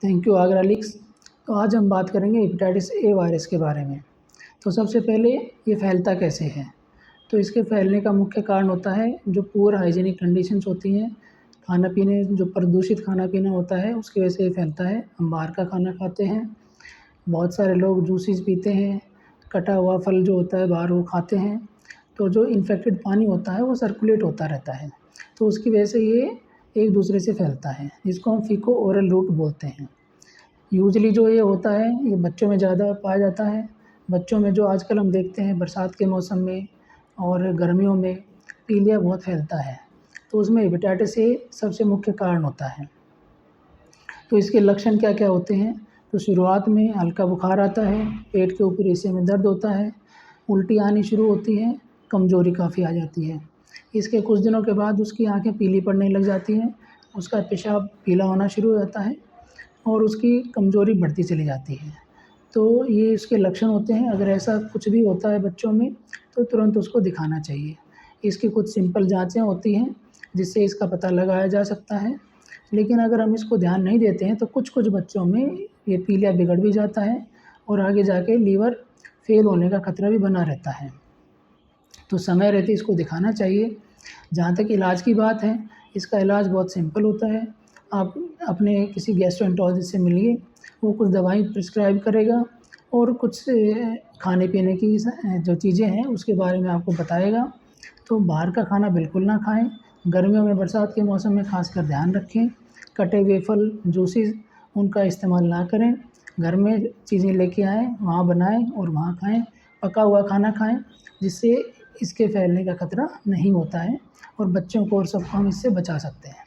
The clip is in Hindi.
Thank you Agra leaks. तो आज हम बात करेंगे हेपेटाइटिस ए वायरस के बारे में। तो सबसे पहले ये फैलता कैसे है। तो इसके फैलने का मुख्य कारण होता है जो पुअर हाइजीनिक कंडीशंस होती हैं, खाना पीने जो प्रदूषित खाना पीना होता है उसकी वजह से ये फैलता है। हम बाहर का खाना खाते हैं, बहुत सारे लोग जूसेस पीते हैं, कटा हुआ फल जो होता है बाहर वो खाते हैं, तो जो इन्फेक्टेड पानी होता है वो सर्कुलेट होता रहता है, तो उसकी वजह से ये एक दूसरे से फैलता है, जिसको हम फीको ओरल रूट बोलते हैं। यूजुअली जो ये होता है ये बच्चों में ज़्यादा पाया जाता है। बच्चों में जो आजकल हम देखते हैं बरसात के मौसम में और गर्मियों में पीलिया बहुत फैलता है, तो उसमें हेपेटाइटिस ए सबसे मुख्य कारण होता है। तो इसके लक्षण क्या-क्या होते हैं, तो शुरुआत में हल्का बुखार आता है, पेट के ऊपरी हिस्से में दर्द होता है, उल्टी आनी शुरू होती है, कमज़ोरी काफ़ी आ जाती है। इसके कुछ दिनों के बाद उसकी आँखें पीली पड़ने लग जाती हैं, उसका पेशाब पीला होना शुरू हो जाता है और उसकी कमज़ोरी बढ़ती चली जाती है। तो ये इसके लक्षण होते हैं। अगर ऐसा कुछ भी होता है बच्चों में तो तुरंत उसको दिखाना चाहिए। इसकी कुछ सिंपल जाँचें होती हैं जिससे इसका पता लगाया जा सकता है, लेकिन अगर हम इसको ध्यान नहीं देते हैं तो कुछ-कुछ बच्चों में ये पीलिया बिगड़ भी जाता है और आगे जाके लीवर फ़ेल होने का खतरा भी बना रहता है। तो समय रहते इसको दिखाना चाहिए। जहाँ तक इलाज की बात है, इसका इलाज बहुत सिंपल होता है। आप अपने किसी गैस्ट्रोएंटरोलॉजिस्ट से मिलिए, वो कुछ दवाई प्रिस्क्राइब करेगा और कुछ खाने-पीने की जो चीज़ें हैं उसके बारे में आपको बताएगा। तो बाहर का खाना बिल्कुल ना खाएँ, गर्मियों में बरसात के मौसम में ख़ासकर ध्यान रखें। कटे हुए फल, जूसेस उनका इस्तेमाल ना करें। घर में चीज़ें लेके आएँ, वहाँ बनाएँ और वहाँ खाएँ। पका हुआ खाना खाएँ, जिससे इसके फैलने का खतरा नहीं होता है और बच्चों को और सबको हम इससे बचा सकते हैं।